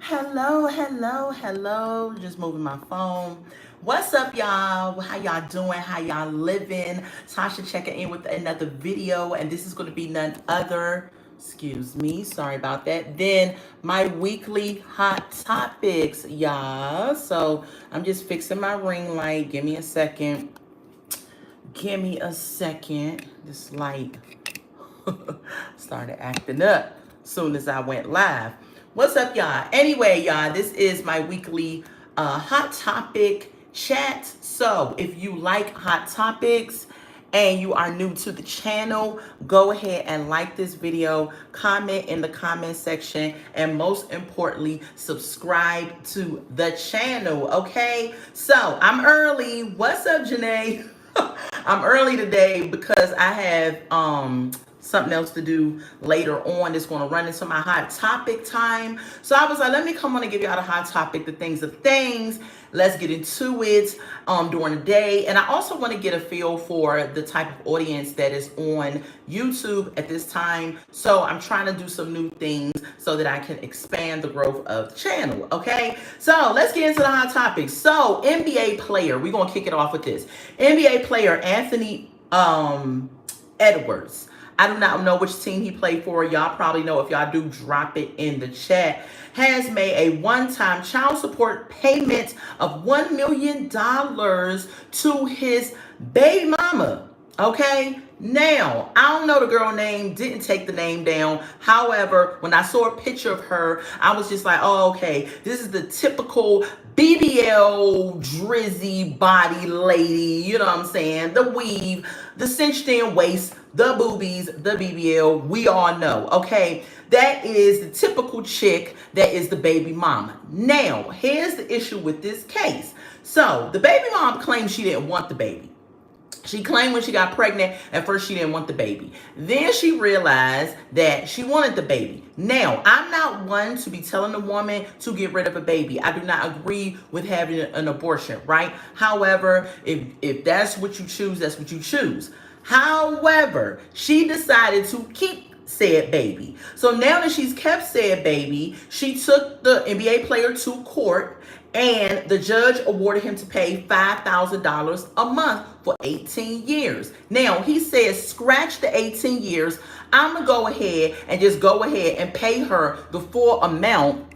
Hello. Just moving my phone. What's up, y'all? How y'all doing? How y'all living? Tasha checking in with another video, and this is going to be none other, excuse me, sorry about that, then my weekly hot topics, y'all. So I'm just fixing my ring light. Give me a second. This light started acting up soon as I went live. What's up, y'all? Anyway, y'all, this is my weekly hot topic chat. So if you like hot topics and you are new to the channel, go ahead and like this video, comment in the comment section, and most importantly, subscribe to the channel, okay? So I'm early. What's up, Janae? I'm early today because I have something else to do later on. It's going to run into my hot topic time. So I was like, let me come on and give y'all a hot topic, the things of things. Let's get into it during the day. And I also want to get a feel for the type of audience that is on YouTube at this time. So I'm trying to do some new things so that I can expand the growth of the channel. Okay. So let's get into the hot topics. So NBA player, we're going to kick it off with this. NBA player Anthony Edwards. I do not know which team he played for. Y'all probably know. If y'all do, drop it in the chat. Has made a one-time child support payment of $1 million to his baby mama. Okay? Now, I don't know the girl name, didn't take the name down. However, when I saw a picture of her, I was just like, oh, okay, this is the typical BBL drizzy body lady, you know what I'm saying? The weave, the cinched in waist, the boobies, the BBL, we all know, okay? That is the typical chick that is the baby mama. Now, here's the issue with this case. So, the baby mom claimed she didn't want the baby. She claimed when she got pregnant, at first she didn't want the baby. Then she realized that she wanted the baby. Now, I'm not one to be telling a woman to get rid of a baby. I do not agree with having an abortion, right? However, if that's what you choose, that's what you choose. However, she decided to keep said baby. So now that she's kept said baby, she took the NBA player to court, and the judge awarded him to pay $5,000 a month for 18 years. Now, he says, scratch the 18 years. I'm going to go ahead and pay her the full amount.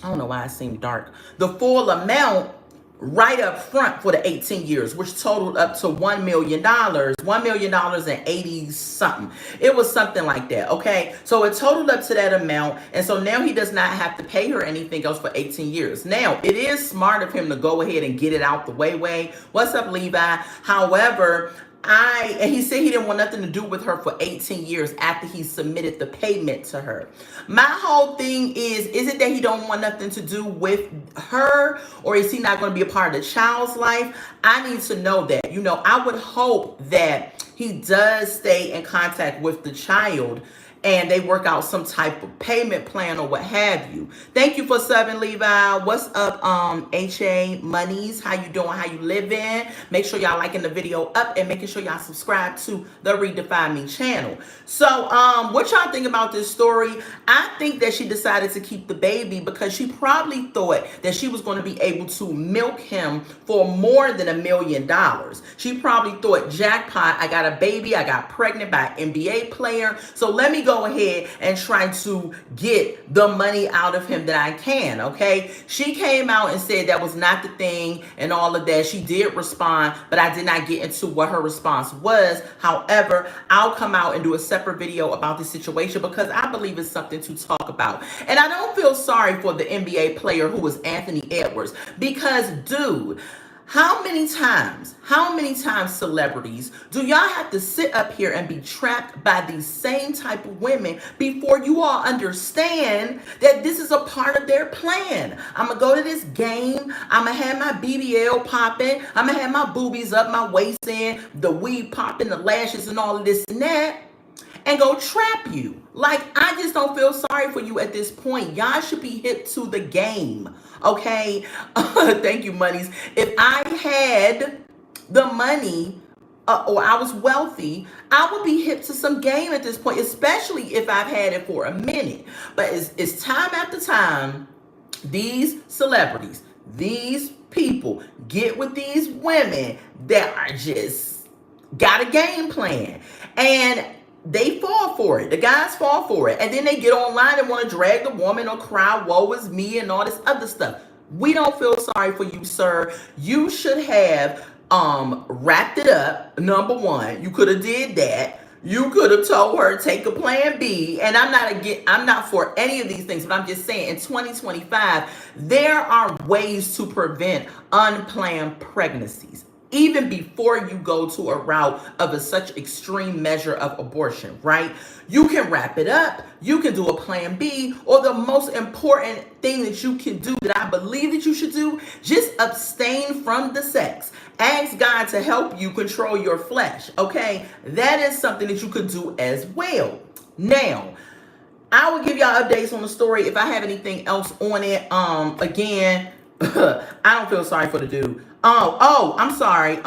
I don't know why it seemed dark. The full amount right up front for the 18 years, which totaled up to $1 million, $1 million and 80 something. It was something like that. Okay. So it totaled up to that amount. And so now he does not have to pay her anything else for 18 years. Now, it is smart of him to go ahead and get it out the way. What's up, Levi? However, and he said he didn't want nothing to do with her for 18 years after he submitted the payment to her. My whole thing is it that he don't want nothing to do with her, or is he not going to be a part of the child's life? I need to know that. You know, I would hope that he does stay in contact with the child and they work out some type of payment plan or what have you. Thank you for subbing, Levi. What's up, HA Monies? How you doing? How you living? Make sure y'all liking the video up and making sure y'all subscribe to the Redefine Me channel. So, what y'all think about this story? I think that she decided to keep the baby because she probably thought that she was going to be able to milk him for more than $1 million. She probably thought, jackpot, I got a baby, I got pregnant by an NBA player, so let me go ahead and try to get the money out of him that I can, okay? She came out and said that was not the thing and all of that. She did respond, but I did not get into what her response was. However, I'll come out and do a separate video about this situation because I believe it's something to talk about. And I don't feel sorry for the NBA player who was Anthony Edwards because, dude, how many times celebrities do y'all have to sit up here and be trapped by these same type of women before you all understand that this is a part of their plan? I'm gonna go to this game, I'm gonna have my BBL popping, I'm gonna have my boobies up, my waist in, the weave popping, the lashes and all of this and that, and go trap you. Like, I just don't feel sorry for you at this point. Y'all should be hip to the game, okay? Thank you, Monies. If I had the money or I was wealthy, I would be hip to some game at this point, especially if I've had it for a minute. But it's time after time these celebrities, these people get with these women that are just got a game plan, and they fall for it. The guys fall for it, and then they get online and want to drag the woman or cry, woe is me, and all this other stuff. We don't feel sorry for you, sir. You should have wrapped it up. Number one, you could have did that. You could have told her take a plan B. And I'm not for any of these things, but I'm just saying in 2025, there are ways to prevent unplanned pregnancies, even before you go to a route of such extreme measure of abortion, right? You can wrap it up, you can do a plan B, or the most important thing that you can do that I believe that you should do, just abstain from the sex. Ask God to help you control your flesh, okay? That is something that you could do as well. Now, I will give y'all updates on the story if I have anything else on it. Again, I don't feel sorry for the dude. I'm sorry.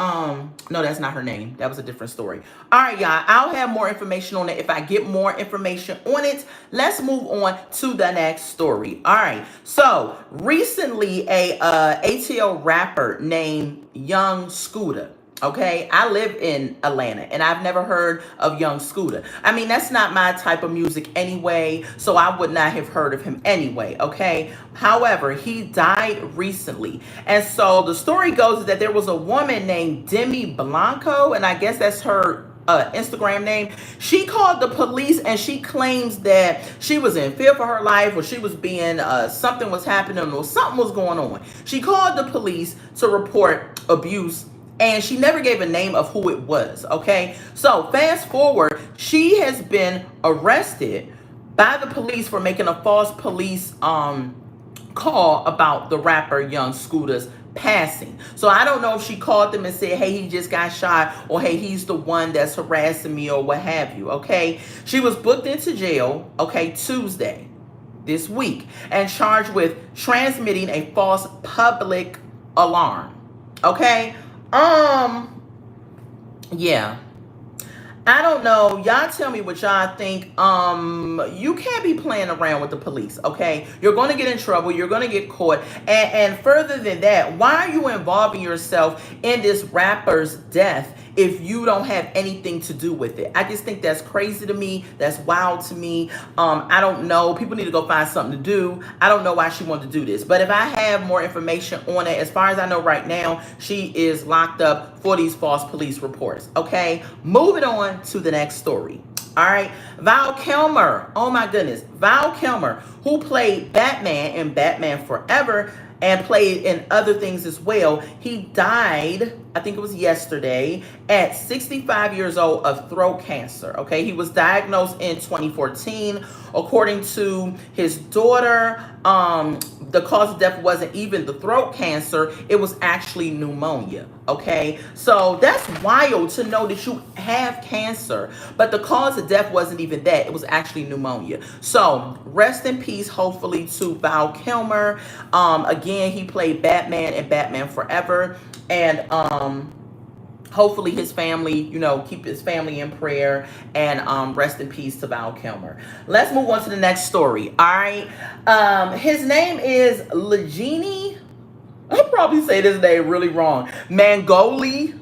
No, that's not her name. That was a different story. All right, y'all. I'll have more information on it if I get more information on it. Let's move on to the next story. All right. So recently, a ATL rapper named Young Scooter. Okay, I live in Atlanta and I've never heard of Young Scooter. I mean, that's not my type of music anyway, so I would not have heard of him anyway, okay? However, he died recently. And so the story goes that there was a woman named Demi Blanco, and I guess that's her Instagram name. She called the police and she claims that she was in fear for her life, or she was being, something was happening, or something was going on. She called the police to report abuse, and she never gave a name of who it was, okay? So fast forward, she has been arrested by the police for making a false police call about the rapper Young Scooter's passing. So I don't know if she called them and said, hey, he just got shot, or hey, he's the one that's harassing me, or what have you, okay? She was booked into jail, okay, Tuesday this week, and charged with transmitting a false public alarm, okay? Yeah. I don't know. Y'all tell me what y'all think. You can't be playing around with the police, okay? You're going to get in trouble. You're going to get caught. And further than that, why are you involving yourself in this rapper's death if you don't have anything to do with it? I just think that's crazy to me. That's wild to me. I don't know. People need to go find something to do. I don't know why she wanted to do this. But if I have more information on it, as far as I know right now, she is locked up for these false police reports, okay? Moving on to the next story. All right, Val Kilmer. Oh my goodness, Val Kilmer, who played Batman in Batman Forever and played in other things as well. He died, I think it was yesterday, at 65 years old of throat cancer. Okay, he was diagnosed in 2014. According to his daughter, the cause of death wasn't even the throat cancer, it was actually pneumonia. Okay, so that's wild to know that you have cancer, but the cause of death wasn't even that, it was actually pneumonia. So rest in peace, hopefully, to Val Kilmer. Again, he played Batman in Batman Forever, and hopefully his family, keep his family in prayer, and rest in peace to Val Kilmer. Let's move on to the next story. All right. His name is Legini. I'll probably say this name really wrong. Mangoli.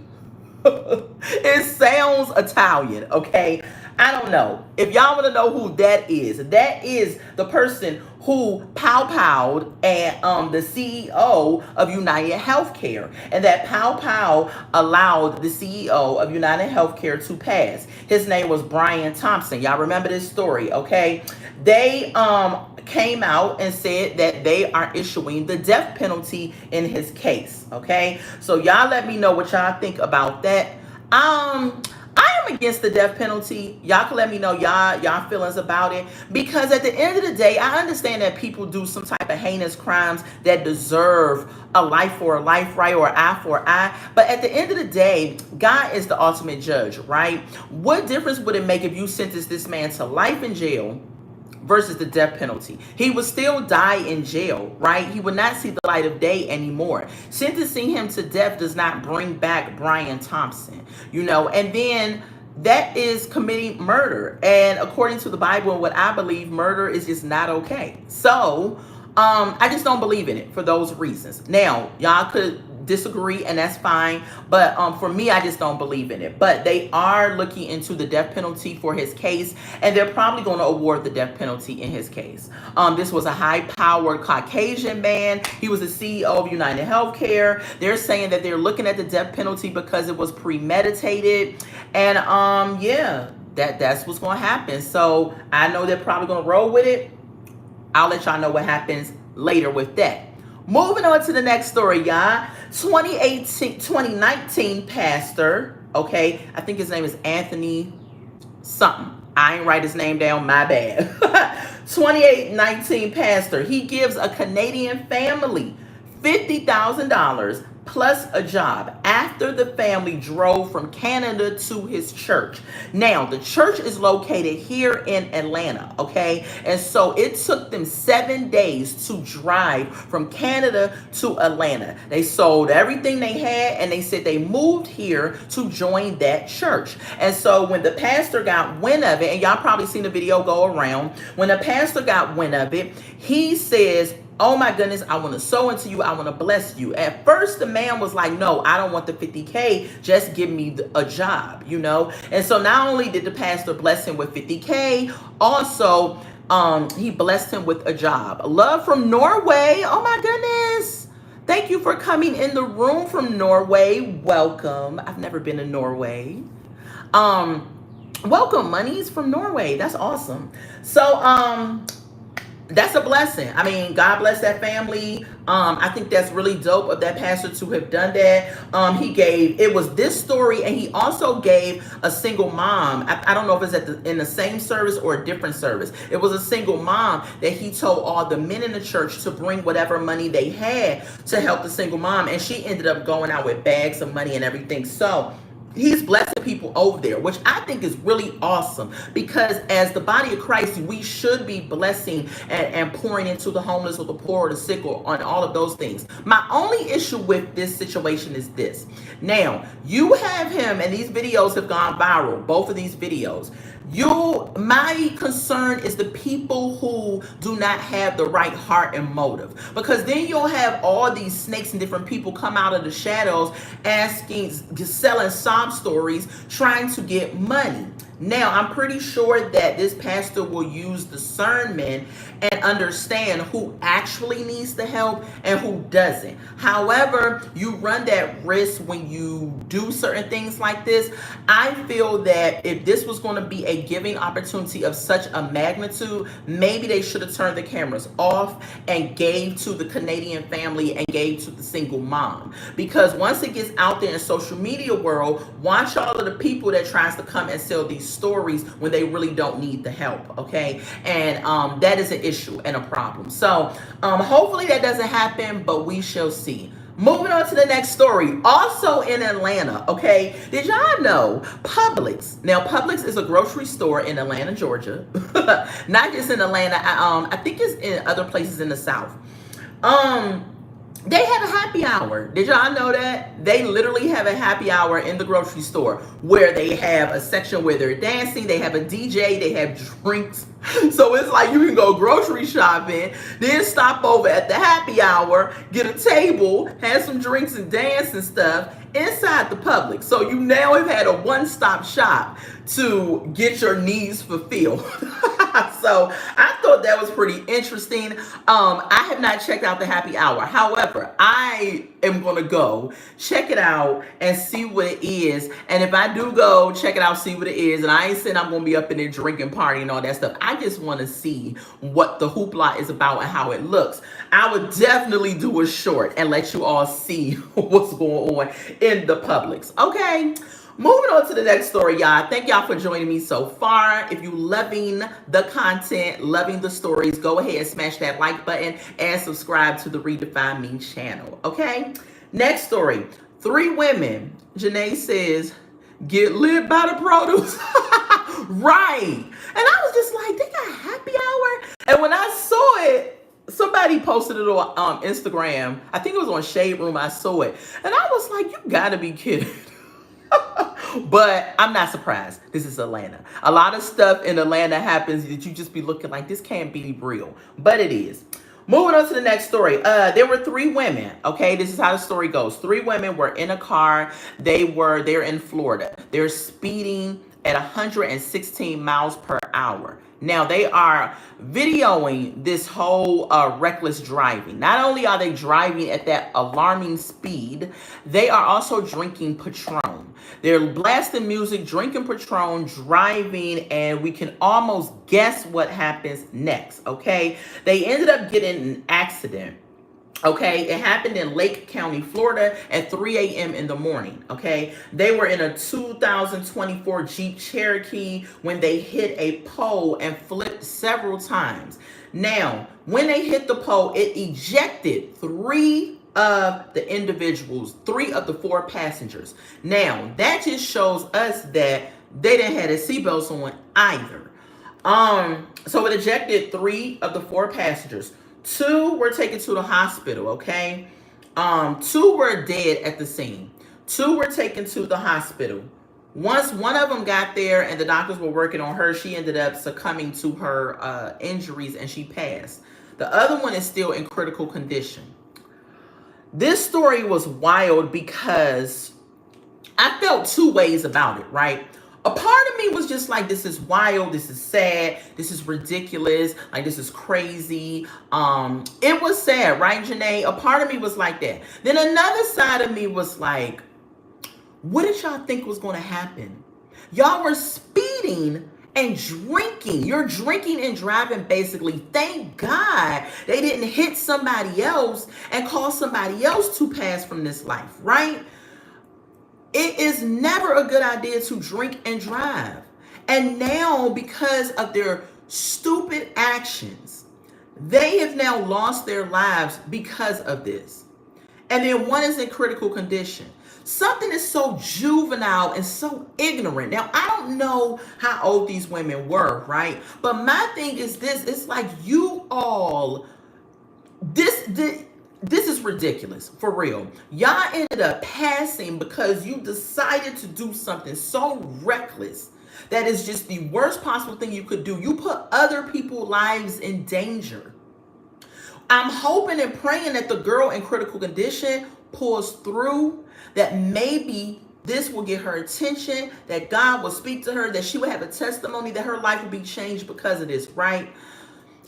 It sounds Italian, okay? I don't know. If y'all want to know who that is the person who pow-powed at the CEO of United Healthcare. And that pow-pow allowed the CEO of United Healthcare to pass. His name was Brian Thompson. Y'all remember this story, okay? They came out and said that they are issuing the death penalty in his case, okay? So y'all let me know what y'all think about that. I am against the death penalty. Y'all can let me know y'all feelings about it, because at the end of the day, I understand that people do some type of heinous crimes that deserve a life for a life, right, or eye for eye. But at the end of the day, God is the ultimate judge, right? What difference would it make if you sentence this man to life in jail versus the death penalty? He would still die in jail, right? He would not see the light of day anymore. Sentencing him to death does not bring back Brian Thompson, and then that is committing murder. And according to the Bible and what I believe, murder is just not okay. So I just don't believe in it for those reasons. Now, y'all could disagree, and that's fine. But for me, I just don't believe in it. But they are looking into the death penalty for his case, and they're probably going to award the death penalty in his case. This was a high-powered Caucasian man. He was the CEO of United Healthcare. They're saying that they're looking at the death penalty because it was premeditated, and yeah, that's what's going to happen. So I know they're probably going to roll with it. I'll let y'all know what happens later with that. Moving on to the next story, y'all. 2019 pastor, okay, I think his name is Anthony something. I ain't write his name down, my bad. 2819 pastor, he gives a Canadian family $50,000 plus a job after the family drove from Canada to his church. Now, the church is located here in Atlanta, okay? And so it took them 7 days to drive from Canada to Atlanta. They sold everything they had, and they said they moved here to join that church. And so when the pastor got wind of it, and y'all probably seen the video go around, when the pastor got wind of it, he says, oh my goodness, I want to sow into you. I want to bless you. At first, the man was like, no, I don't want the 50K. Just give me a job, you know? And so not only did the pastor bless him with 50K, also he blessed him with a job. Love from Norway. Oh my goodness. Thank you for coming in the room from Norway. Welcome. I've never been to Norway. Welcome, Monies from Norway. That's awesome. So, that's a blessing. I mean, God bless that family. I think that's really dope of that pastor to have done that. It was this story, and he also gave a single mom. I don't know if it's in the same service or a different service. It was a single mom that he told all the men in the church to bring whatever money they had to help the single mom, and she ended up going out with bags of money and everything. So he's blessing people over there, which I think is really awesome, because as the body of Christ, we should be blessing and pouring into the homeless or the poor or the sick or on all of those things. My only issue with this situation is this. Now, you have him, and these videos have gone viral, both of these videos. My concern is the people who do not have the right heart and motive, because then you'll have all these snakes and different people come out of the shadows selling sob stories, trying to get money. Now, I'm pretty sure that this pastor will use discernment and understand who actually needs the help and who doesn't. However, you run that risk when you do certain things like this. I feel that if this was going to be a giving opportunity of such a magnitude, maybe they should have turned the cameras off and gave to the Canadian family and gave to the single mom. Because once it gets out there in social media world, watch all of the people that tries to come and sell these stories when they really don't need the help, okay? And that is an issue and a problem. So hopefully that doesn't happen, but we shall see. Moving on to the next story, also in Atlanta, okay? Did y'all know Publix? Now, Publix is a grocery store in Atlanta, Georgia. Not just in Atlanta, I think it's in other places in the South. They have a happy hour. Did y'all know that? They literally have a happy hour in the grocery store where they have a section where they're dancing, they have a DJ, they have drinks. So it's like you can go grocery shopping, then stop over at the happy hour, get a table, have some drinks and dance and stuff inside the Publix. So you now have had a one-stop shop to get your needs fulfilled. So I thought that was pretty interesting. I have not checked out the happy hour. However, I am going to go check it out and see what it is. And if I do go check it out, see what it is, and I ain't saying I'm going to be up in there drinking, party and all that stuff. I just want to see what the hoopla is about and how it looks. I would definitely do a short and let you all see what's going on in the Publix. Okay. Moving on to the next story, y'all. Thank y'all for joining me so far. If you loving the content, loving the stories, go ahead and smash that like button and subscribe to the Redefine Me channel, okay? Next story. 3 women, Janae says, get lit by the produce. Right. And I was just like, they got happy hour? And when I saw it, somebody posted it on Instagram. I think it was on Shade Room. I saw it. And I was like, you gotta be kidding. But I'm not surprised. This is Atlanta. A lot of stuff in Atlanta happens that you just be looking like, this can't be real. But it is. Moving on to the next story. There were three women. Okay, this is how the story goes. Three women were in a car. They're in Florida. They're speeding at 116 miles per hour. Now they are videoing this whole reckless driving. Not only are they driving at that alarming speed, they are also drinking Patron. They're blasting music, drinking Patron, driving, and we can almost guess what happens next, okay? They ended up getting an accident. Okay, it happened in Lake County, Florida at 3 a.m. in the morning. Okay, they were in a 2024 Jeep Cherokee when they hit a pole and flipped several times. Now, when they hit the pole, it ejected three of the individuals, three of the four passengers. Now, that just shows us that they didn't have their seatbelts on either. So it ejected three of the four passengers. Two were taken to the hospital, okay? Two were dead at the scene. Two were taken to the hospital. Once one of them got there and the doctors were working on her, she ended up succumbing to her injuries and she passed. The other one is still in critical condition. This story was wild because I felt two ways about it, right? A part of me was just like, this is wild, this is sad, this is ridiculous, like this is crazy. It was sad, right, Janae? A part of me was like that. Then another side of me was like, what did y'all think was going to happen? Y'all were speeding and drinking. You're drinking and driving, basically. Thank God they didn't hit somebody else and cause somebody else to pass from this life, right? It is never a good idea to drink and drive. And now, because of their stupid actions, they have now lost their lives because of this. And then one is in critical condition. Something is so juvenile and so ignorant. Now, I don't know how old these women were, right? But my thing is this. It's like you all, this is ridiculous, for real. Y'all ended up passing because you decided to do something so reckless that is just the worst possible thing you could do. You put other people's lives in danger. I'm hoping and praying that the girl in critical condition pulls through, that maybe this will get her attention, that God will speak to her, that she will have a testimony, that her life will be changed because of this, right?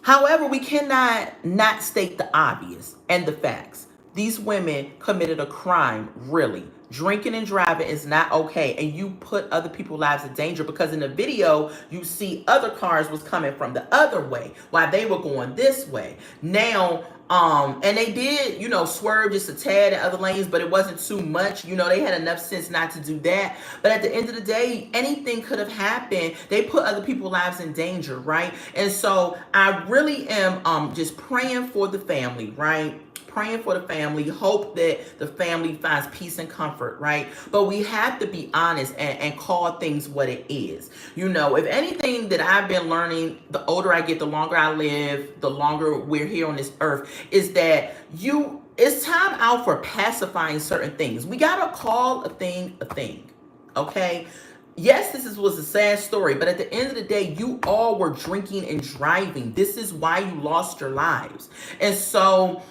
However, we cannot not state the obvious and the facts. These women committed a crime, really. Drinking and driving is not okay. And you put other people's lives in danger because in the video, you see other cars was coming from the other way while they were going this way. Now, and they did, swerve just a tad in other lanes, but it wasn't too much. They had enough sense not to do that. But at the end of the day, anything could have happened. They put other people's lives in danger, right? And so I really am just praying for the family, right? Praying for the family, hope that the family finds peace and comfort, right? But we have to be honest and call things what it is. If anything that I've been learning, the older I get, the longer I live, the longer we're here on this earth, is that it's time out for pacifying certain things. We gotta call a thing, okay? Yes, was a sad story, but at the end of the day, you all were drinking and driving. This is why you lost your lives. And so,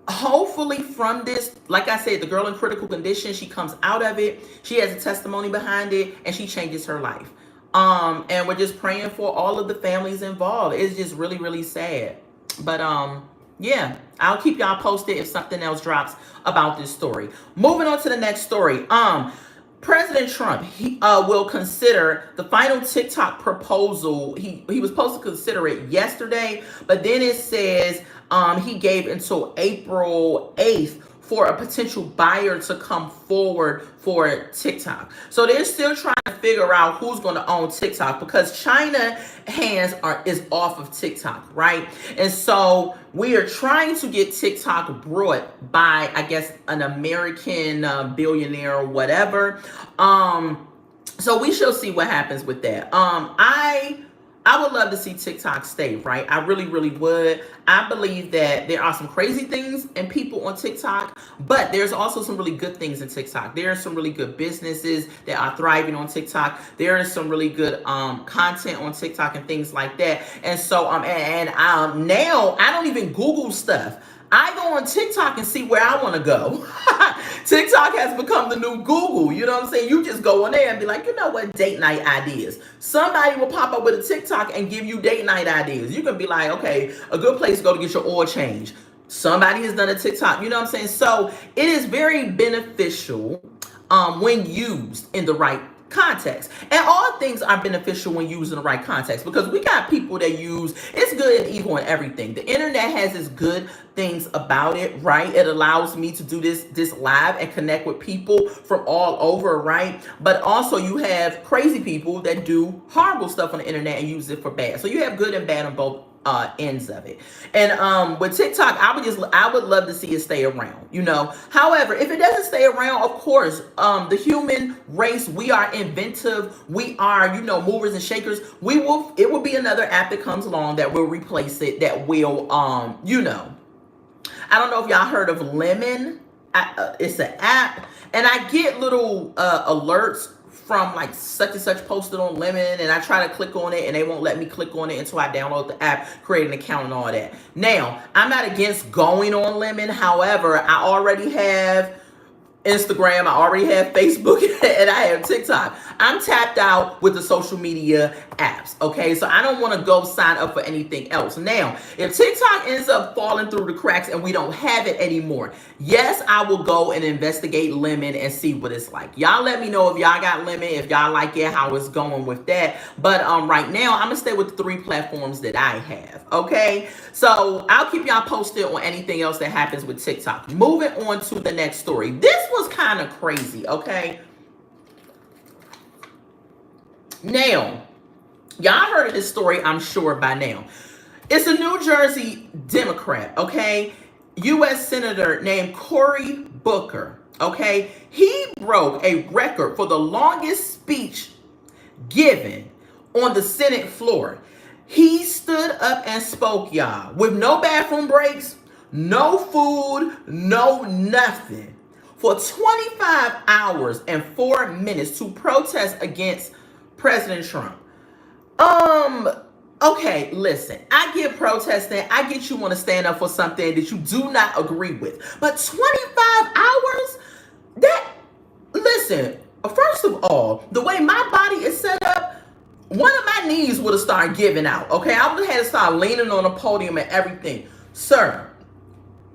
hopefully from this, like I said, the girl in critical condition, she comes out of it, she has a testimony behind it, and she changes her life. And we're just praying for all of the families involved. It's just really, really sad. But yeah, I'll keep y'all posted if something else drops about this story. Moving on to the next story. President Trump, he will consider the final TikTok proposal. He was supposed to consider it yesterday, but then it says he gave until April 8th for a potential buyer to come forward for TikTok. So they're still trying to figure out who's going to own TikTok because China is off of TikTok, right? And so we are trying to get TikTok brought by, I guess, an American billionaire or whatever. So we shall see what happens with that. I would love to see TikTok stay, right? I really, really would. I believe that there are some crazy things and people on TikTok, but there's also some really good things in TikTok. There are some really good businesses that are thriving on TikTok. There is some really good content on TikTok and things like that. And so now I don't even Google stuff. I go on TikTok and see where I want to go. TikTok has become the new Google. You know what I'm saying? You just go on there and be like, you know what, date night ideas. Somebody will pop up with a TikTok and give you date night ideas. You can be like, okay, a good place to go to get your oil change. Somebody has done a TikTok. You know what I'm saying? So it is very beneficial when used in the right context. And all things are beneficial when used in the right context, because we got people that use it's good and evil and everything. The internet has its good things about it, right? It allows me to do this live and connect with people from all over, right? But also you have crazy people that do horrible stuff on the internet and use it for bad. So you have good and bad on both ends of it. And with TikTok, I would love to see it stay around, you know. However, if it doesn't stay around, of course, the human race, we are inventive, we are, you know, movers and shakers. It will be another app that comes along that will replace it, that will you know, I don't know if y'all heard of Lemon. It's an app, and I get little alerts from like such and such posted on Lemon, and I try to click on it and they won't let me click on it until I download the app, create an account and all that. Now, I'm not against going on Lemon. However, I already have Instagram, I already have Facebook, and I have TikTok. I'm tapped out with the social media apps, okay? So I don't want to go sign up for anything else. Now, if TikTok ends up falling through the cracks and we don't have it anymore, yes, I will go and investigate Lemon and see what it's like. Y'all let me know if y'all got Lemon, if y'all like it, how it's going with that. But right now, I'm going to stay with the 3 platforms that I have, okay? So I'll keep y'all posted on anything else that happens with TikTok. Moving on to the next story. This was kind of crazy, okay? Now, y'all heard of this story, I'm sure, by now. It's a New Jersey Democrat, okay? U.S. Senator named Cory Booker, okay? He broke a record for the longest speech given on the Senate floor. He stood up and spoke, y'all, with no bathroom breaks, no food, no nothing, for 25 hours and 4 minutes to protest against President Trump. Okay, listen, I get protesting. I get you want to stand up for something that you do not agree with. But 25 hours? Listen, first of all, the way my body is set up, one of my knees would have started giving out, okay? I would have had to start leaning on a podium and everything. Sir,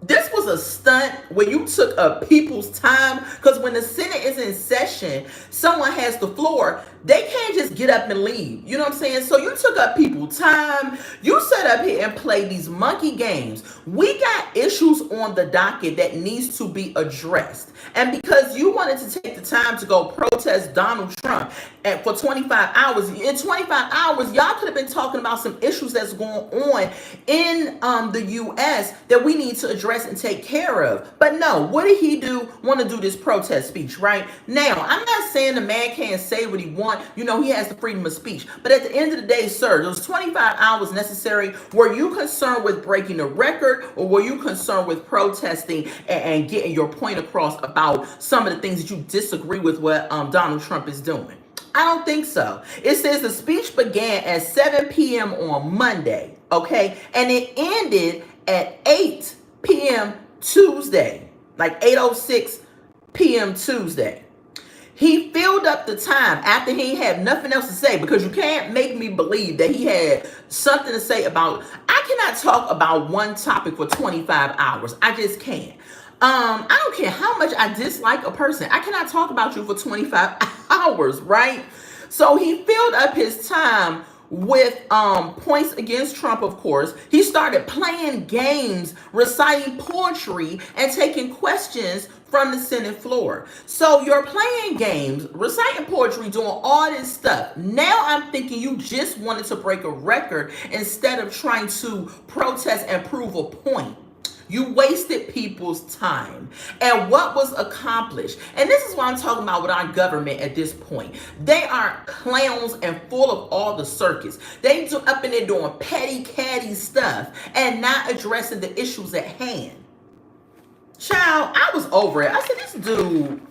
this was a stunt where you took up people's time, because when the Senate is in session, someone has the floor. They can't just get up and leave. You know what I'm saying? So you took up people's time. You sat up here and played these monkey games. We got issues on the docket that needs to be addressed. And because you wanted to take the time to go protest Donald Trump and for 25 hours, in 25 hours, y'all could have been talking about some issues that's going on in the U.S. that we need to address and take care of. But no, what did he do? Want to do this protest speech, right? Now, I'm not saying the man can't say what he wants. You know, he has the freedom of speech. But at the end of the day, sir, those 25 hours necessary, were you concerned with breaking a record, or were you concerned with protesting and getting your point across about some of the things that you disagree with what Donald Trump is doing? I don't think so. It says the speech began at 7 p.m. on Monday, okay? And it ended at 8 p.m. Tuesday, like 8:06 p.m. Tuesday. He filled up the time after he had nothing else to say, because you can't make me believe that he had something to say about, I cannot talk about one topic for 25 hours. I just can't. I don't care how much I dislike a person. I cannot talk about you for 25 hours, right? So he filled up his time with points against Trump, of course. He started playing games, reciting poetry, and taking questions from the Senate floor. So you're playing games, reciting poetry, doing all this stuff. Now I'm thinking you just wanted to break a record instead of trying to protest and prove a point. You wasted people's time. And what was accomplished? And this is what I'm talking about with our government at this point. They are clowns and full of all the circus. They do up in there doing petty catty stuff and not addressing the issues at hand. Child, I was over it. I said, this dude,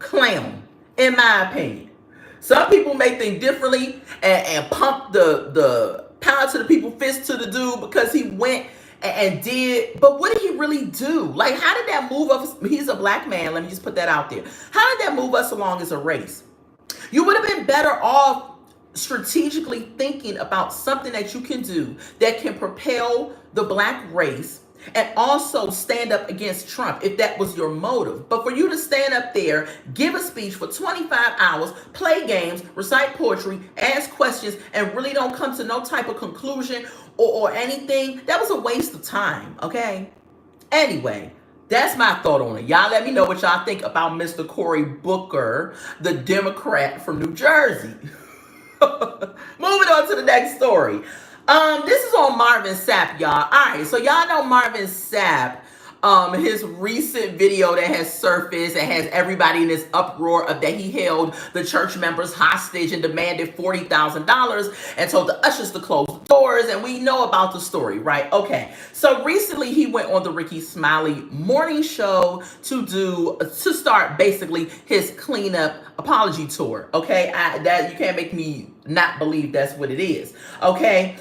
clown, in my opinion. Some people may think differently and pump the power to the people, fist to the dude because he went and did. But what did he really do? Like, how did that move us? He's a black man. Let me just put that out there. How did that move us along as a race? You would have been better off strategically thinking about something that you can do that can propel the black race and also stand up against Trump if that was your motive. But for you to stand up there, give a speech for 25 hours, play games, recite poetry, ask questions, and really don't come to no type of conclusion or anything, that was a waste of time, okay? Anyway, that's my thought on it. Y'all let me know what y'all think about Mr. Cory Booker, the Democrat from New Jersey. Moving on to the next story. This is on Marvin Sapp, y'all. All right, so y'all know Marvin Sapp, his recent video that has surfaced and has everybody in this uproar of that he held the church members hostage and demanded $40,000 and told the ushers to close the doors, and we know about the story, right? Okay, so recently he went on the Rickey Smiley morning show to start basically his cleanup apology tour. Okay, that you can't make me not believe that's what it is. Okay,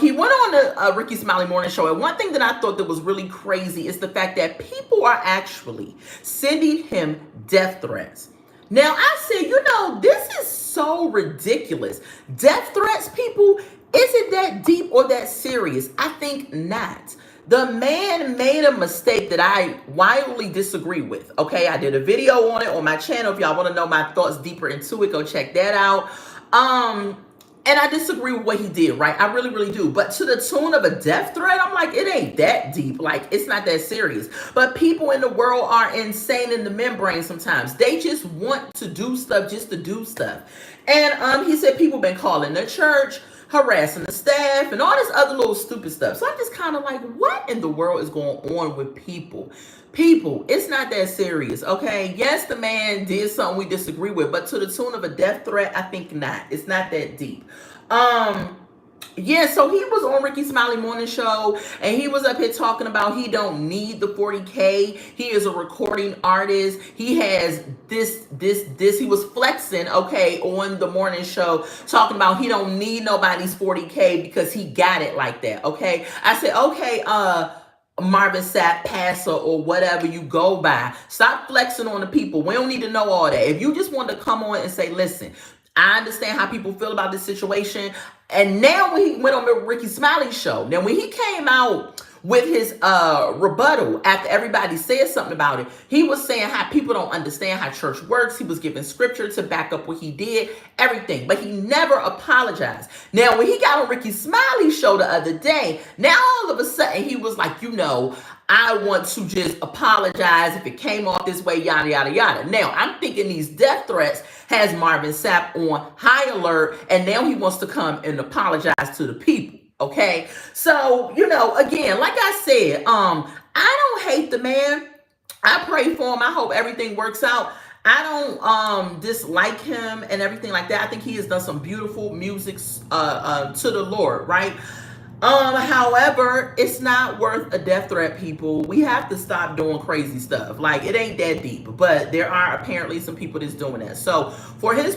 he went on the Rickey Smiley morning show, and one thing that I thought that was really crazy is the fact that people are actually sending him death threats. Now I said, you know, this is so ridiculous. Death threats, people, is it that deep or that serious? I think not. The man made a mistake that I wildly disagree with. Okay, I did a video on it on my channel. If y'all want to know my thoughts deeper into it, go check that out. And I disagree with what he did, right? I really, really do. But to the tune of a death threat, I'm like, it ain't that deep. Like, it's not that serious. But people in the world are insane in the membrane sometimes. They just want to do stuff just to do stuff. And he said people been calling the church, harassing the staff, and all this other little stupid stuff. So I'm just kind of like, what in the world is going on with people? People, it's not that serious, okay? Yes, the man did something we disagree with, but to the tune of a death threat, I think not. It's not that deep. Yeah, so he was on Rickey Smiley morning show, and he was up here talking about he don't need the 40K. He is a recording artist. He has this. He was flexing, okay, on the morning show, talking about he don't need nobody's 40K because he got it like that, okay? I said, okay, Marvin Sapp, passer, or whatever you go by. Stop flexing on the people. We don't need to know all that. If you just want to come on and say, listen, I understand how people feel about this situation. And now when he went on the Rickey Smiley show, now when he came out with his rebuttal after everybody said something about it, he was saying how people don't understand how church works. He was giving scripture to back up what he did, everything, but he never apologized. Now when he got on Rickey Smiley show the other day, now all of a sudden he was like, you know, I want to just apologize if it came off this way, yada, yada, yada. Now, I'm thinking these death threats has Marvin Sapp on high alert, and now he wants to come and apologize to the people. Okay, so, you know, again, like I said, I don't hate the man. I pray for him. I hope everything works out. I don't dislike him and everything like that. I think he has done some beautiful music to the Lord, right? However, it's not worth a death threat, people. We have to stop doing crazy stuff. Like, it ain't that deep, but there are apparently some people that's doing that. So for his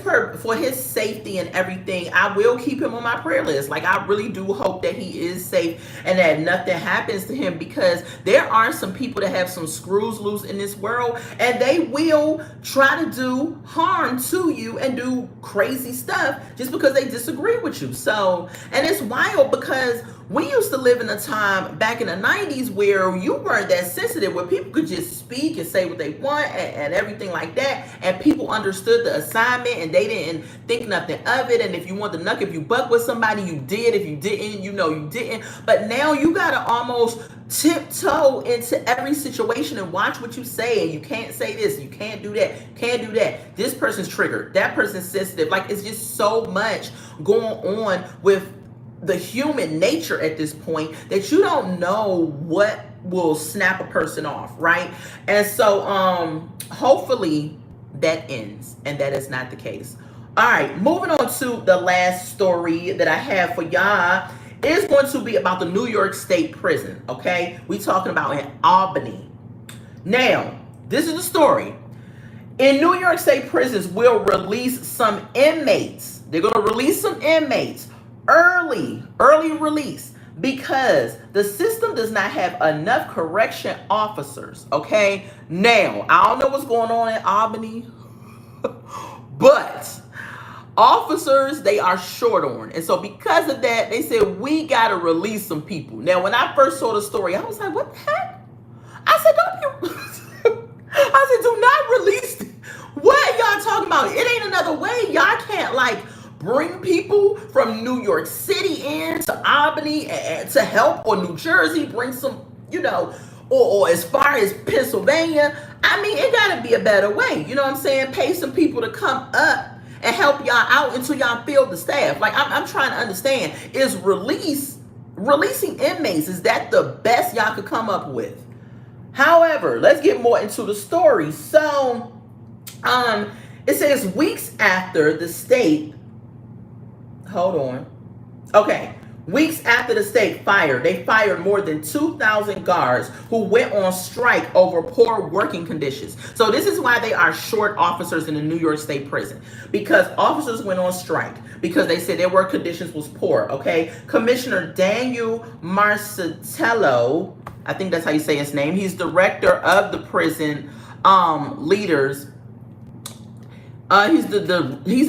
safety and everything, I will keep him on my prayer list. Like, I really do hope that he is safe and that nothing happens to him, because there are some people that have some screws loose in this world, and they will try to do harm to you and do crazy stuff just because they disagree with you. So, and it's wild because we used to live in a time back in the 90s where you weren't that sensitive, where people could just speak and say what they want and everything like that, and people understood the assignment and they didn't think nothing of it. And if you want to knuck, if you buck with somebody, you did. If you didn't, you know you didn't. But now you gotta almost tiptoe into every situation and watch what you say, and you can't say this, you can't do that, can't do that. This person's triggered, that person's sensitive. Like, it's just so much going on with the human nature at this point that you don't know what will snap a person off, right? And so hopefully that ends, and that is not the case. All right, moving on to the last story that I have for y'all is going to be about the New York State Prison, okay? We talking about in Albany. Now, this is the story. In New York State prisons will release some inmates. They're going to release some inmates early release, because the system does not have enough correction officers, okay? Now, I don't know what's going on in Albany, but officers, they are short on. And so because of that, they said, we got to release some people. Now, when I first saw the story, I was like, what the heck? I said, don't you... I said, do not release. What y'all talking about? It ain't another way. Y'all can't like bring people from New York City in to Albany to help, or New Jersey, bring some, or as far as Pennsylvania. I mean, it gotta be a better way. You know what I'm saying? Pay some people to come up and help y'all out until y'all fill the staff. Like I'm trying to understand, is releasing inmates, is that the best y'all could come up with? However, let's get more into the story. So, it says weeks after the state, weeks after the state they fired more than 2,000 guards who went on strike over poor working conditions. So this is why they are short officers in the New York State prison, because officers went on strike because they said their work conditions was poor, okay? Commissioner Daniel Marcitello, I think that's how you say his name. He's director of the prison leaders. He's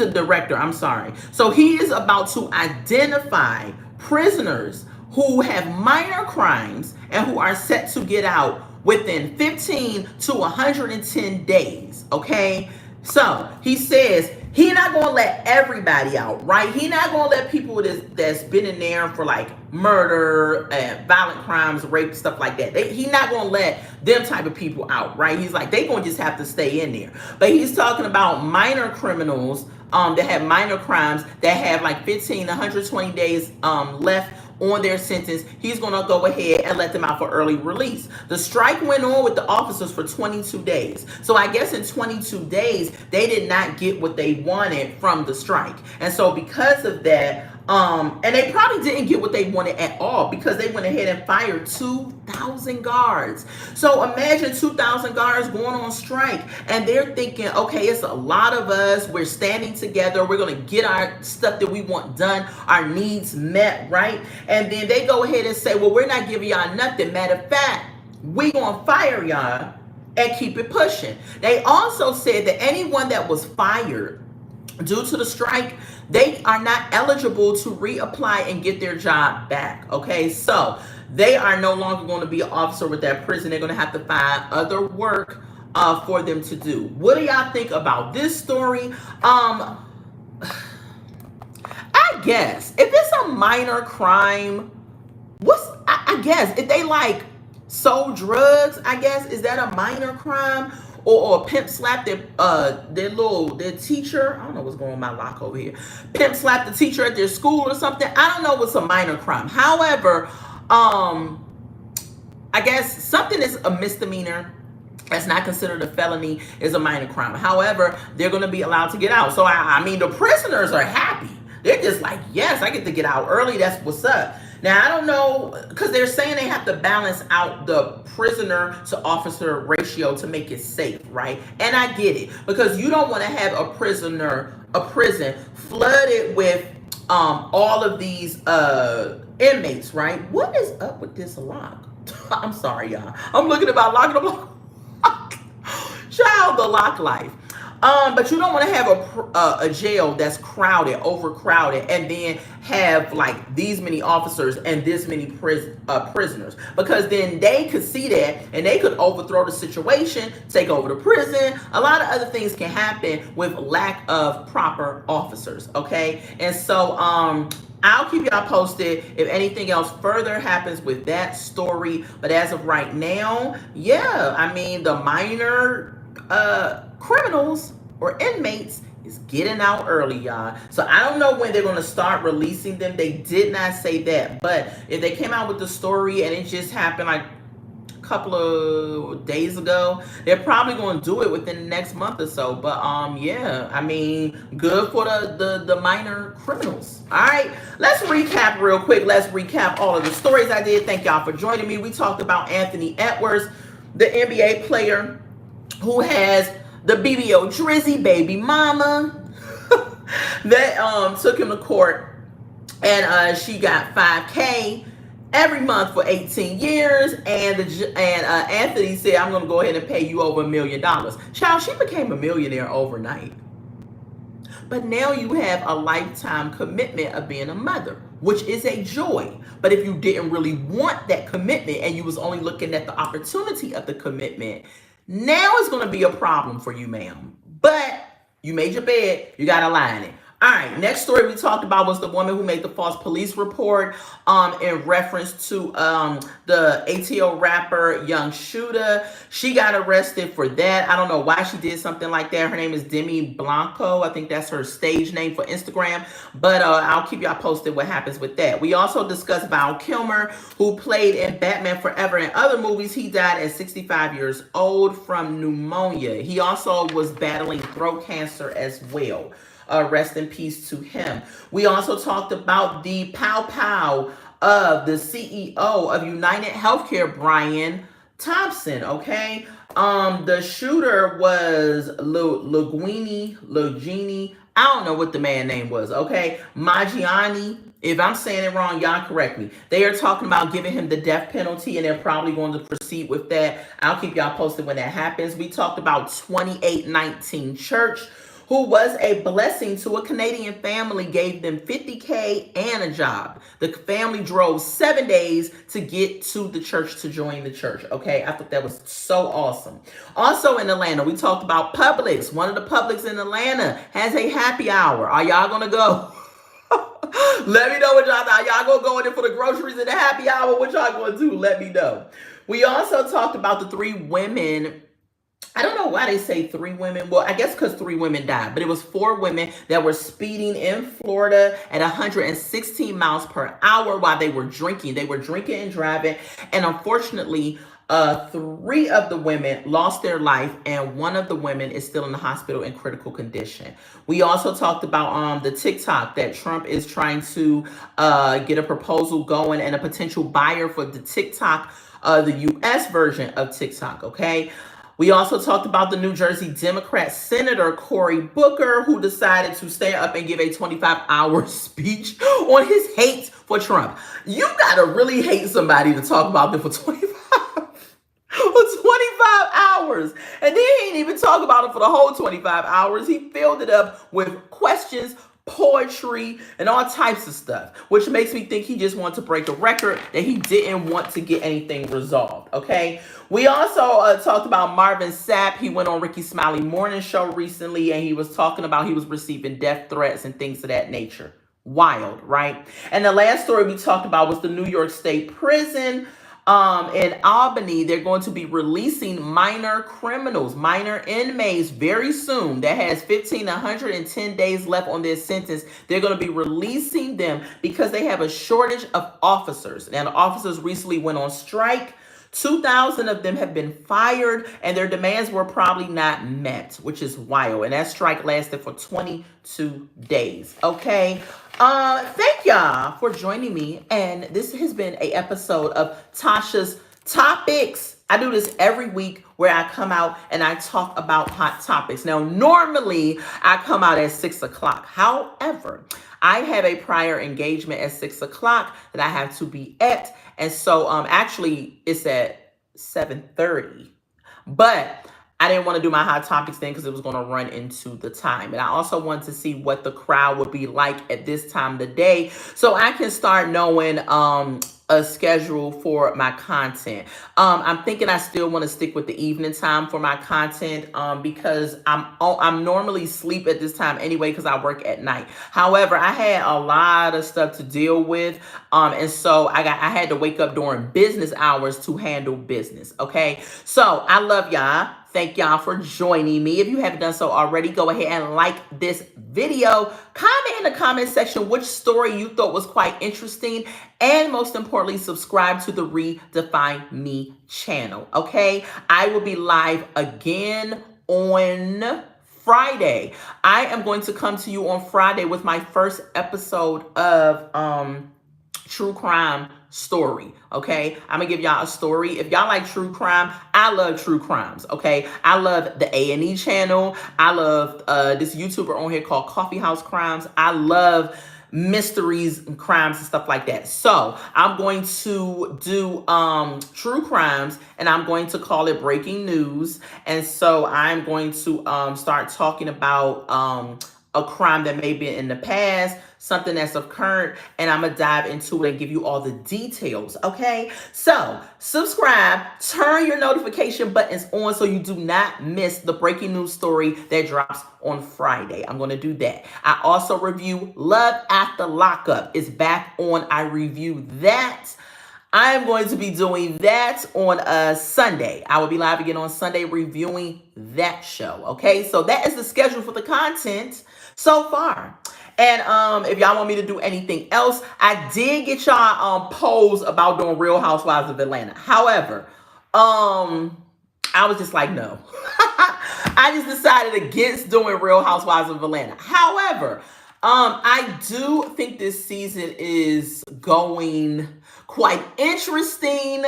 a director. I'm sorry. So he is about to identify prisoners who have minor crimes and who are set to get out within 15 to 110 days. Okay. So he says he's not going to let everybody out, right? He's not going to let people that's been in there for like murder and violent crimes, rape, stuff like that. He's not going to let them type of people out, right? He's like, they going to just have to stay in there. But he's talking about minor criminals that have minor crimes that have like 15 to 120 days left on their sentence. He's going to go ahead and let them out for early release. The strike went on with the officers for 22 days. So I guess in 22 days, they did not get what they wanted from the strike. And so because of that, and they probably didn't get what they wanted at all, because they went ahead and fired 2,000 guards. So imagine 2,000 guards going on strike, and they're thinking, okay, it's a lot of us. We're standing together. We're going to get our stuff that we want done, our needs met, right? And then they go ahead and say, well, we're not giving y'all nothing. Matter of fact, we going to fire y'all and keep it pushing. They also said that anyone that was fired due to the strike, they are not eligible to reapply and get their job back. Okay, so they are no longer going to be an officer with that prison. They're going to have to find other work for them to do. What do y'all think about this story? I guess if it's a minor crime, I guess if they like sold drugs, I guess, is that a minor crime? Or pimp slapped their teacher. I don't know what's going on with my lock over here. Pimp slapped the teacher at their school or something. I don't know what's a minor crime. However, I guess something is a misdemeanor that's not considered a felony is a minor crime. However, they're going to be allowed to get out. So I mean, the prisoners are happy. They're just like, yes, I get to get out early. That's what's up. Now, I don't know, because they're saying they have to balance out the prisoner to officer ratio to make it safe, right? And I get it, because you don't want to have a prison flooded with all of these inmates, right? What is up with this lock? I'm sorry, y'all. I'm looking about locking them lock. Child, the lock life. But you don't want to have a jail that's crowded, overcrowded, and then have like these many officers and this many prisoners, because then they could see that and they could overthrow the situation, take over the prison. A lot of other things can happen with lack of proper officers. Okay, and so I'll keep y'all posted if anything else further happens with that story. But as of right now, yeah, I mean, the minor criminals or inmates is getting out early, y'all. So I don't know when they're going to start releasing them. They did not say that. But if they came out with the story and it just happened like couple of days ago, they're probably going to do it within the next month or so. But yeah, I mean, good for the minor criminals. All right, let's recap real quick. Let's recap all of the stories I did. Thank y'all for joining me. We talked about Anthony Edwards, the NBA player who has the BBO Drizzy baby mama that took him to court, and she got $5K every month for 18 years, and Anthony said, I'm going to go ahead and pay you over $1 million. Child, she became a millionaire overnight. But now you have a lifetime commitment of being a mother, which is a joy. But if you didn't really want that commitment and you was only looking at the opportunity of the commitment, now it's going to be a problem for you, ma'am. But you made your bed, you got to lie in it. All right, next story we talked about was the woman who made the false police report in reference to the ATL rapper Young Shooter. She got arrested for that. I don't know why she did something like that. Her name is Demi Blanco. I think that's her stage name for Instagram. But I'll keep y'all posted what happens with that. We also discussed Val Kilmer, who played in Batman Forever and other movies. He died at 65 years old from pneumonia. He also was battling throat cancer as well. Rest in peace to him. We also talked about the pow of the CEO of United Healthcare, Brian Thompson. Okay, the shooter was Lugini. I don't know what the man name was. Okay, Maggiani. If I'm saying it wrong, y'all correct me. They are talking about giving him the death penalty, and they're probably going to proceed with that. I'll keep y'all posted when that happens. We talked about 2819 Church, who was a blessing to a Canadian family, gave them $50K and a job. The family drove 7 days to get to the church to join the church. Okay, I thought that was so awesome. Also in Atlanta, we talked about Publix. One of the Publix in Atlanta has a happy hour. Are y'all gonna go? Let me know what y'all thought. Y'all gonna go in there for the groceries in the happy hour? What y'all gonna do? Let me know. We also talked about the 3 women. I don't know why they say 3 women. Well, I guess because 3 women died, but it was 4 women that were speeding in Florida at 116 miles per hour while they were drinking. They were drinking and driving. And unfortunately, 3 of the women lost their life, and 1 of the women is still in the hospital in critical condition. We also talked about the TikTok that Trump is trying to get a proposal going and a potential buyer for the TikTok, the U.S. version of TikTok, okay? We also talked about the New Jersey Democrat Senator Cory Booker, who decided to stand up and give a 25-hour speech on his hate for Trump. You gotta really hate somebody to talk about them for 25 hours. And then he didn't even talk about it for the whole 25 hours. He filled it up with questions, poetry, and all types of stuff, which makes me think he just wanted to break a record that he didn't want to get anything resolved. Okay, we also talked about Marvin Sapp. He went on Ricky Smiley Morning Show recently, and he was talking about he was receiving death threats and things of that nature. Wild, right? And the last story we talked about was the New York State Prison in Albany. They're going to be releasing minor criminals, minor inmates very soon that has 15 to 110 days left on their sentence. They're going to be releasing them because they have a shortage of officers. Now, the officers recently went on strike. 2,000 of them have been fired, and their demands were probably not met, which is wild. And that strike lasted for 22 days. Okay. Thank y'all for joining me. And this has been an episode of Tasha's Topics. I do this every week where I come out and I talk about hot topics. Now, normally I come out at 6 o'clock. However, I have a prior engagement at 6 o'clock that I have to be at. And so actually it's at 7:30. But I didn't want to do my hot topics thing because it was going to run into the time. And I also wanted to see what the crowd would be like at this time of the day, so I can start knowing a schedule for my content. I'm thinking I still want to stick with the evening time for my content because I'm normally sleep at this time anyway because I work at night. However, I had a lot of stuff to deal with, and so I had to wake up during business hours to handle business. Okay, so I love y'all. Thank y'all for joining me. If you haven't done so already, go ahead and like this video. Comment in the comment section which story you thought was quite interesting. And most importantly, subscribe to the Redefine Me channel. Okay? I will be live again on Friday. I am going to come to you on Friday with my first episode of true crime story. Okay, I'm gonna give y'all a story. If y'all like true crime, I love true crimes. Okay, I love the A&E channel. I love this YouTuber on here called Coffee House Crimes. I love mysteries and crimes and stuff like that. So I'm going to do true crimes, and I'm going to call it breaking news. And so I'm going to start talking about a crime that may be in the past, something that's of current, and I'm gonna dive into it and give you all the details, okay? So subscribe, turn your notification buttons on so you do not miss the breaking news story that drops on Friday. I'm gonna do that. I also review Love After Lockup. It's back on. I review that. I am going to be doing that on Sunday. I will be live again on Sunday reviewing that show. Okay, so that is the schedule for the content so far. And if y'all want me to do anything else, I did get y'all polls about doing Real Housewives of Atlanta. However, I was just like, no. I just decided against doing Real Housewives of Atlanta. However, I do think this season is going quite interesting.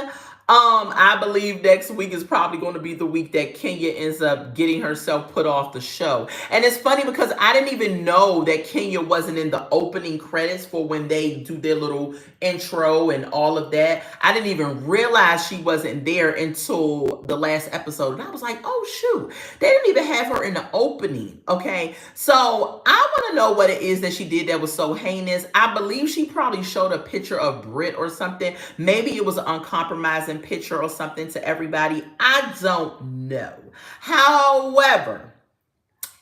I believe next week is probably going to be the week that Kenya ends up getting herself put off the show. And it's funny because I didn't even know that Kenya wasn't in the opening credits for when they do their little intro and all of that. I didn't even realize she wasn't there until the last episode. And I was like, oh, shoot, they didn't even have her in the opening. Okay, so I want to know what it is that she did that was so heinous. I believe she probably showed a picture of Brit or something. Maybe it was an uncompromising picture or something to everybody. I don't know. However,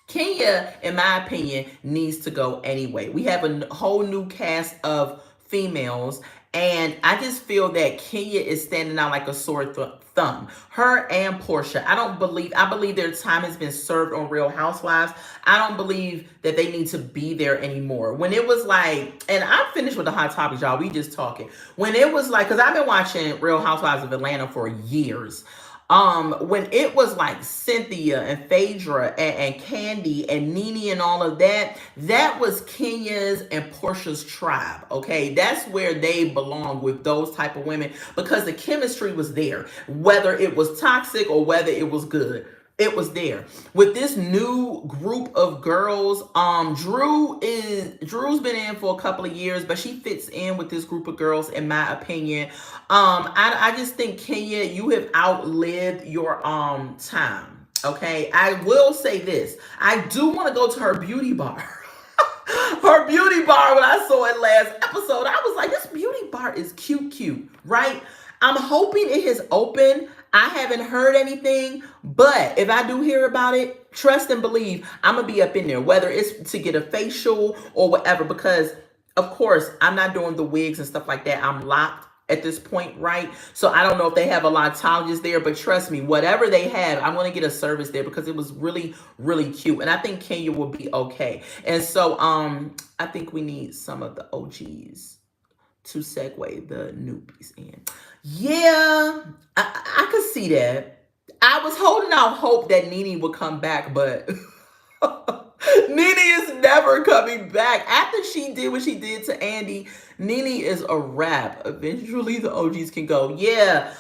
Kenya, in my opinion, needs to go anyway. We have a whole new cast of females, and I just feel that Kenya is standing out like a sore thumb. Her and Portia. I believe their time has been served on Real Housewives. I don't believe that they need to be there anymore. When it was like, and I'm finished with the hot topics, y'all. We just talking. When it was like, because I've been watching Real Housewives of Atlanta for years. When it was like Cynthia and Phaedra and Candy and Nene and all of that, that was Kenya's and Portia's tribe. Okay, that's where they belong with those type of women because the chemistry was there, whether it was toxic or whether it was good. It was there. With this new group of girls, Drew's been in for a couple of years, but she fits in with this group of girls, in my opinion. I just think, Kenya, you have outlived your time. Okay, I will say this. I do want to go to her beauty bar. Her beauty bar, when I saw it last episode, I was like, this beauty bar is cute, right? I'm hoping it has opened. I haven't heard anything, but if I do hear about it, trust and believe I'm going to be up in there, whether it's to get a facial or whatever, because, of course, I'm not doing the wigs and stuff like that. I'm locked at this point, right? So I don't know if they have a lotologist there, but trust me, whatever they have, I'm going to get a service there because it was really, really cute. And I think Kenya will be okay. And so I think we need some of the OGs to segue the newbies in. Yeah, I could see that. I was holding out hope that Nene would come back, but Nene is never coming back. After she did what she did to Andy, Nene is a wrap. Eventually, the OGs can go, yeah,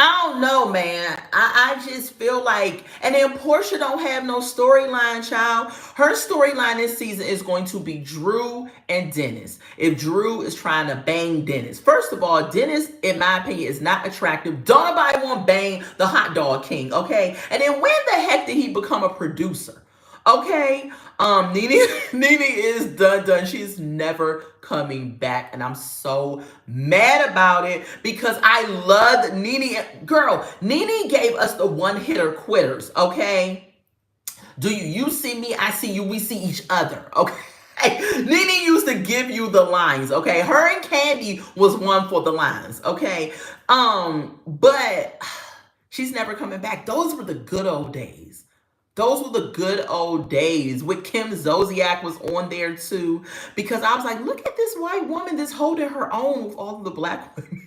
I don't know, man. I just feel like, and then Portia don't have no storyline, child. Her storyline this season is going to be Drew and Dennis. If Drew is trying to bang Dennis. First of all, Dennis, in my opinion, is not attractive. Don't nobody want to bang the hot dog king, okay? And then when the heck did he become a producer? Okay, Nene is done. She's never coming back, and I'm so mad about it because I loved Nene. Girl, Nene gave us the one-hitter quitters, okay? Do you see me? I see you. We see each other, okay? Nene used to give you the lines, okay? Her and Candy was one for the lines, okay? But She's never coming back. Those were the good old days. Those were the good old days. With Kim Zolciak was on there too, because I was like, look at this white woman that's holding her own with all of the black women.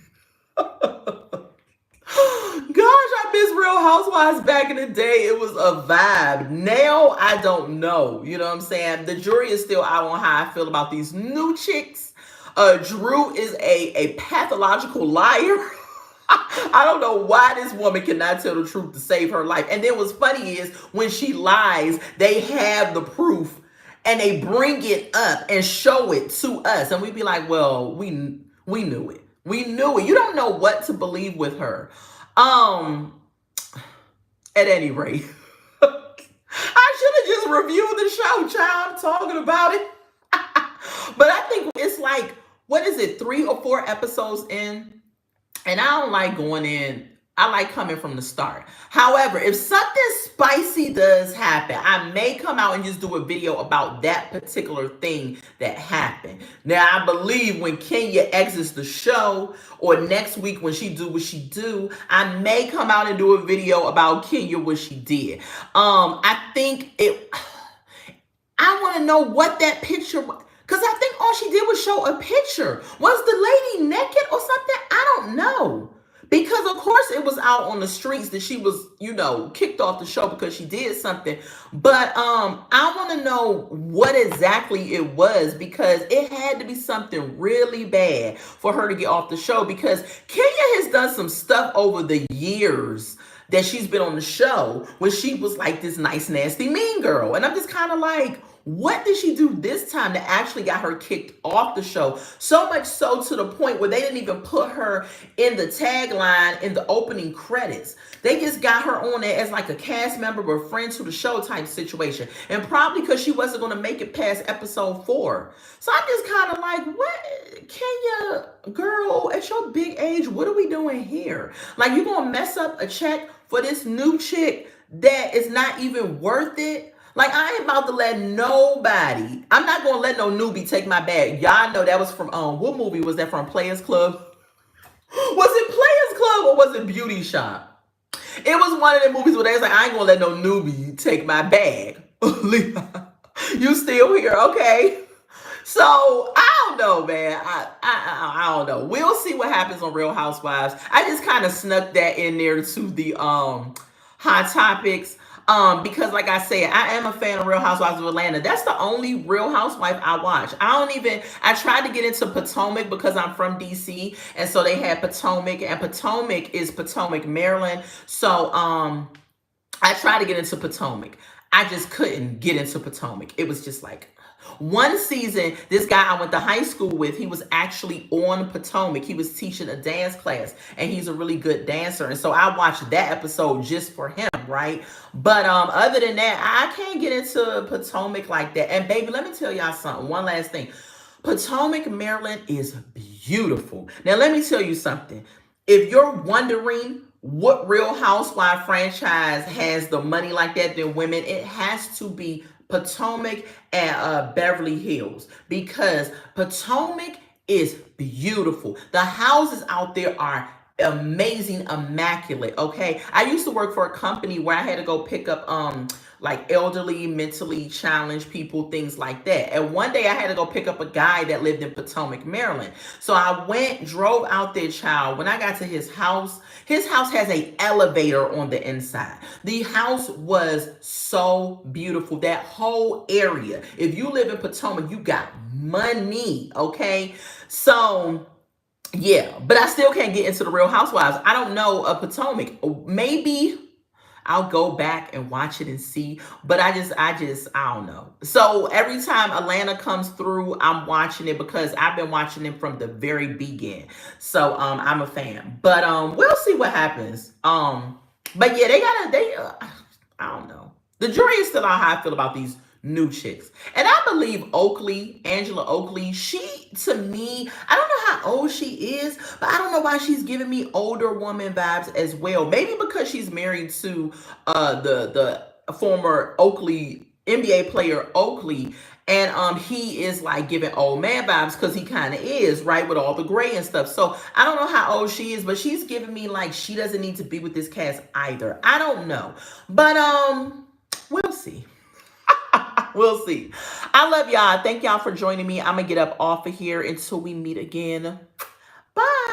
Gosh, I miss Real Housewives back in the day. It was a vibe. Now, I don't know. You know what I'm saying? The jury is still out on how I feel about these new chicks. Drew is a pathological liar. I don't know why this woman cannot tell the truth to save her life. And then what's funny is when she lies, they have the proof and they bring it up and show it to us. And we be like, well, we knew it. We knew it. You don't know what to believe with her. At any rate, I should have just reviewed the show, child, talking about it. But I think it's like, what is it, 3 or 4 episodes in? And I don't like going in. I like coming from the start. However, if something spicy does happen, I may come out and just do a video about that particular thing that happened. Now, I believe when Kenya exits the show, or next week when she do what she do, I may come out and do a video about Kenya, what she did. I want to know what that picture was. Because I think all she did was show a picture. Was the lady naked or something? I don't know. Because, of course, it was out on the streets that she was, kicked off the show because she did something. But I want to know what exactly it was, because it had to be something really bad for her to get off the show, because Kenya has done some stuff over the years that she's been on the show when she was like this nice, nasty, mean girl. And I'm just kind of like, what did she do this time that actually got her kicked off the show? So much so to the point where they didn't even put her in the tagline in the opening credits. They just got her on there as like a cast member or friend to the show type situation. And probably because she wasn't going to make it past episode 4. So I'm just kind of like, what? Kenya, girl, at your big age, what are we doing here? Like, you going to mess up a check for this new chick that is not even worth it? Like, I ain't about to let nobody, I'm not going to let no newbie take my bag. Y'all know that was from, what movie was that from? Players Club? Was it Players Club or was it Beauty Shop? It was one of the movies where they was like, I ain't going to let no newbie take my bag. You still here, okay? So, I don't know, man. I don't know. We'll see what happens on Real Housewives. I just kind of snuck that in there to the Hot Topics. Because like I said, I am a fan of Real Housewives of Atlanta. That's the only Real Housewife I watch. I tried to get into Potomac because I'm from DC. And so they had Potomac, and Potomac is Potomac, Maryland. So, I tried to get into Potomac. I just couldn't get into Potomac. It was just like, one season, this guy I went to high school with, he was actually on Potomac. He was teaching a dance class, and he's a really good dancer. And so I watched that episode just for him, right? But other than that, I can't get into Potomac like that. And baby, let me tell y'all something. One last thing. Potomac, Maryland is beautiful. Now, let me tell you something. If you're wondering what Real Housewife franchise has the money like that than women, it has to be Potomac and Beverly Hills, because Potomac is beautiful. The houses out there are amazing, immaculate, okay? I used to work for a company where I had to go pick up like elderly, mentally challenged people, things like that. And one day I had to go pick up a guy that lived in Potomac, Maryland. So I drove out there, child. When I got to his house has an elevator on the inside. The house was so beautiful. That whole area. If you live in Potomac, you got money, okay? So, yeah, but I still can't get into the Real Housewives. I don't know of Potomac. Maybe I'll go back and watch it and see, but I don't know. So every time Atlanta comes through, I'm watching it because I've been watching it from the very beginning. So I'm a fan, but we'll see what happens. But yeah, I don't know. The jury is still on how I feel about these new chicks. And I believe Angela Oakley, she, to me, I don't know how old she is, but I don't know why she's giving me older woman vibes as well. Maybe because she's married to the former Oakley NBA player Oakley, And he is like giving old man vibes because he kind of is, right, with all the gray and stuff. So I don't know how old she is, but she's giving me like she doesn't need to be with this cast either. I don't know. But we'll see. We'll see. I love y'all. Thank y'all for joining me. I'm gonna get up off of here until we meet again. Bye.